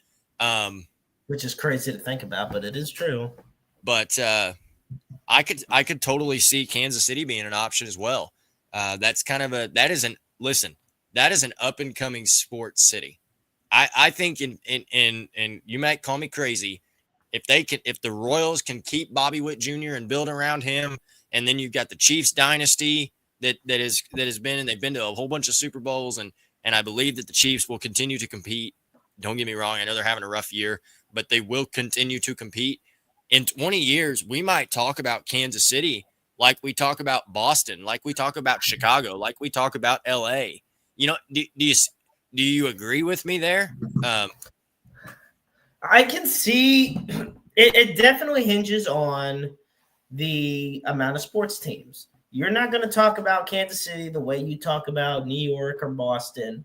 Which is crazy to think about, but it is true. But I could totally see Kansas City being an option as well. That is an up and coming sports city. I think and you might call me crazy, if the Royals can keep Bobby Witt Jr. and build around him, and then you've got the Chiefs dynasty that has been, and they've been to a whole bunch of Super Bowls, and I believe that the Chiefs will continue to compete. Don't get me wrong, I know they're having a rough year, but they will continue to compete. In 20 years, we might talk about Kansas City like we talk about Boston, like we talk about Chicago, like we talk about LA. Do you agree with me there? I can see it definitely hinges on the amount of sports teams. You're not going to talk about Kansas City the way you talk about New York or Boston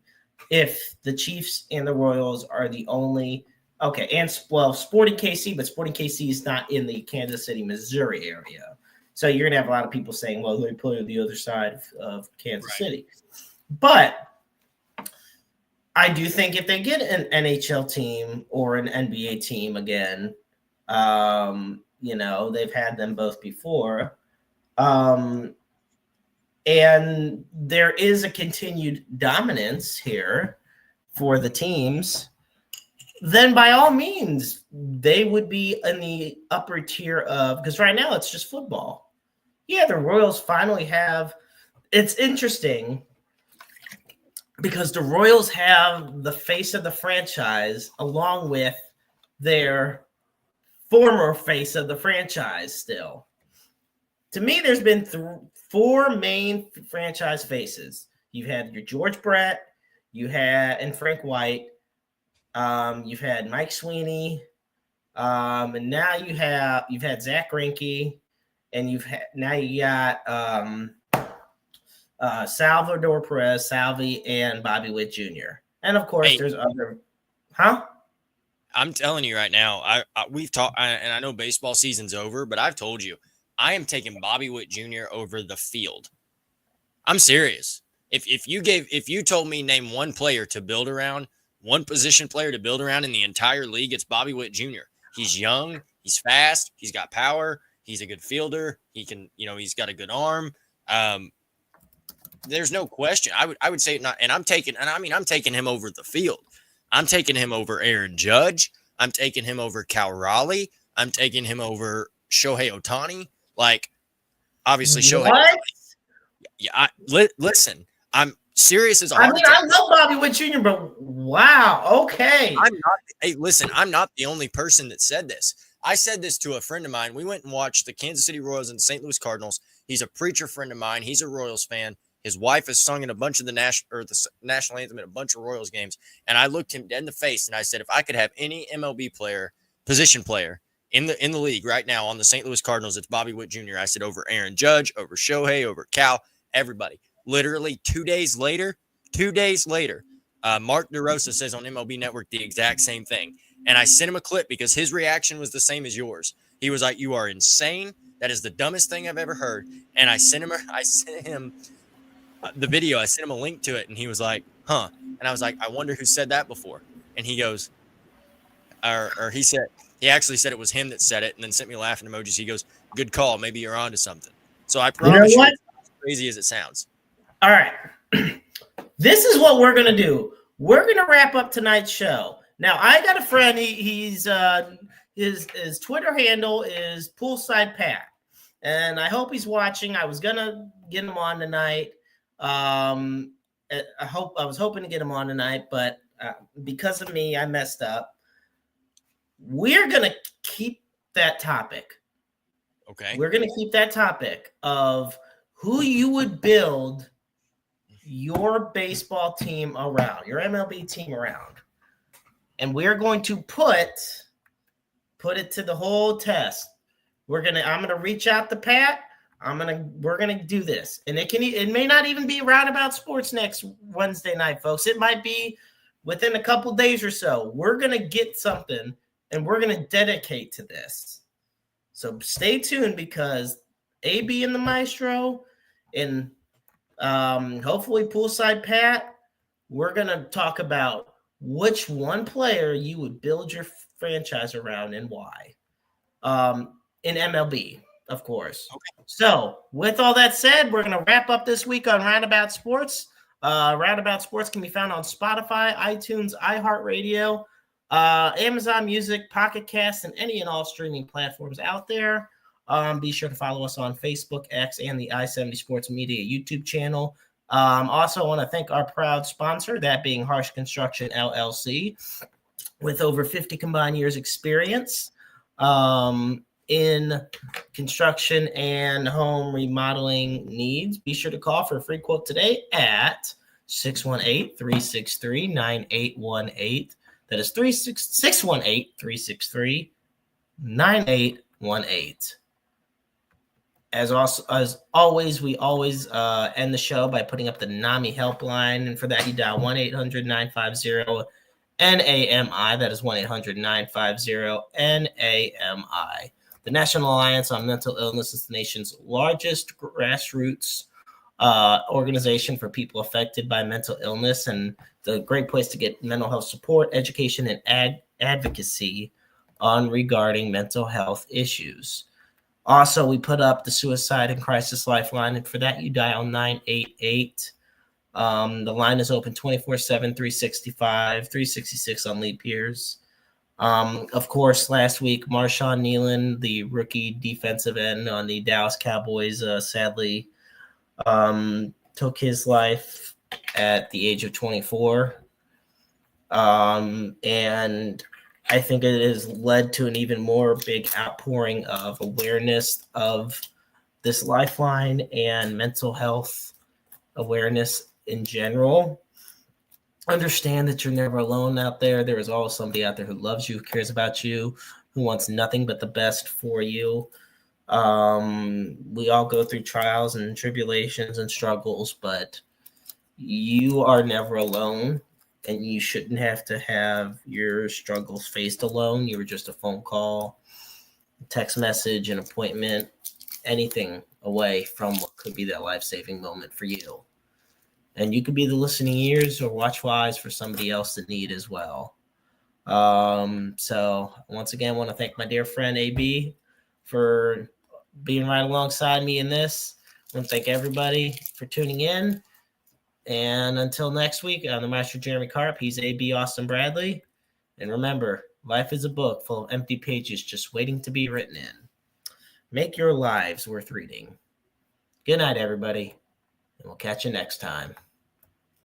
if the Chiefs and the Royals are the only – okay, and, Sporting KC, but Sporting KC is not in the Kansas City, Missouri area. So you're going to have a lot of people saying, well, they play on the other side of Kansas City. But I do think if they get an NHL team or an NBA team again, they've had them both before. And there is a continued dominance here for the teams, then by all means, they would be in the upper tier of, because right now it's just football. Yeah, the Royals finally have, it's interesting because the Royals have the face of the franchise along with their former face of the franchise still. To me, there's been 4 main franchise faces. You've had your George Brett, and Frank White. You've had Mike Sweeney, and now you've had Zach Greinke, and you got Salvador Perez, Salvi, and Bobby Witt Jr. And of course, there's other, I'm telling you right now, we've talked, and I know baseball season's over, but I've told you, I am taking Bobby Witt Jr. over the field. I'm serious. If you told me name one player to build around, one position player to build around in the entire league, it's Bobby Witt Jr. He's young, he's fast, he's got power, he's a good fielder, he can, he's got a good arm. There's no question. I would say not, and I'm taking him over the field. I'm taking him over Aaron Judge. I'm taking him over Cal Raleigh. I'm taking him over Shohei Ohtani. Like, obviously, Shohei. What? Yeah, listen. I'm serious as a I love Bobby Witt Jr., but wow, okay. I'm not the only person that said this. I said this to a friend of mine. We went and watched the Kansas City Royals and the St. Louis Cardinals. He's a preacher friend of mine. He's a Royals fan. His wife has sung in a bunch of the national anthem in a bunch of Royals games. And I looked him dead in the face and I said, if I could have any MLB player, position player, in the league right now on the St. Louis Cardinals, it's Bobby Witt Jr. I said over Aaron Judge, over Shohei, over Cal, everybody. Literally 2 days later, Mark DeRosa says on MLB Network the exact same thing. And I sent him a clip because his reaction was the same as yours. He was like, "You are insane. That is the dumbest thing I've ever heard." And I sent him the video. I sent him a link to it, and he was like, "Huh?" And I was like, "I wonder who said that before." And he goes, or he actually said it was him that said it, and then sent me laughing emojis. He goes, "Good call. Maybe you're onto something." So I promise you, it's not as crazy as it sounds. All right. This is what we're going to do. We're going to wrap up tonight's show. Now, I got a friend. His Twitter handle is Poolside Pat, and I hope he's watching. I was going to get him on tonight. I was hoping to get him on tonight, but because of me, I messed up. We're going to keep that topic. Okay. We're going to keep that topic of who you would build your baseball team around, your MLB team around. And we're going to put it to the whole test. I'm going to reach out to Pat. We're going to do this. And it may not even be Roundabout Sports next Wednesday night, folks. It might be within a couple days or so. We're going to get something and we're going to dedicate to this. So stay tuned because AB and the Maestro and hopefully Poolside Pat, we're going to talk about which one player you would build your franchise around and why. In MLB, of course. Okay. So with all that said, we're going to wrap up this week on Roundabout Sports. Roundabout Sports can be found on Spotify, iTunes, iHeartRadio, Amazon Music, Pocket Cast, and any and all streaming platforms out there. Be sure to follow us on Facebook, X, and the I-70 Sports Media YouTube channel. Also, I want to thank our proud sponsor, that being Harsh Construction, LLC, with over 50 combined years experience in construction and home remodeling needs. Be sure to call for a free quote today at 618-363-9818. That is 618-363-9818. As always, we always end the show by putting up the NAMI helpline. And for that, you dial 1-800-950-NAMI. That is 1-800-950-NAMI. The National Alliance on Mental Illness is the nation's largest grassroots organization for people affected by mental illness, and it's a great place to get mental health support, education, and advocacy on regarding mental health issues. Also, we put up the Suicide and Crisis Lifeline, and for that, you dial 988. The line is open 24/7, 365, 366 on leap years. Of course, last week, Marshawn Nealon, the rookie defensive end on the Dallas Cowboys, sadly took his life at the age of 24. And I think it has led to an even more big outpouring of awareness of this lifeline and mental health awareness in general. Understand that you're never alone out there. There is always somebody out there who loves you, who cares about you, who wants nothing but the best for you. We all go through trials and tribulations and struggles, but you are never alone. And you shouldn't have to have your struggles faced alone. You were just a phone call, text message, an appointment, anything away from what could be that life-saving moment for you. And you could be the listening ears or watchful eyes for somebody else in need as well. So once again, I want to thank my dear friend AB for being right alongside me in this. I want to thank everybody for tuning in. And until next week, I'm the Master Jeremy Karp. He's AB Austin Bradley. And remember, life is a book full of empty pages just waiting to be written in. Make your lives worth reading. Good night, everybody. And we'll catch you next time.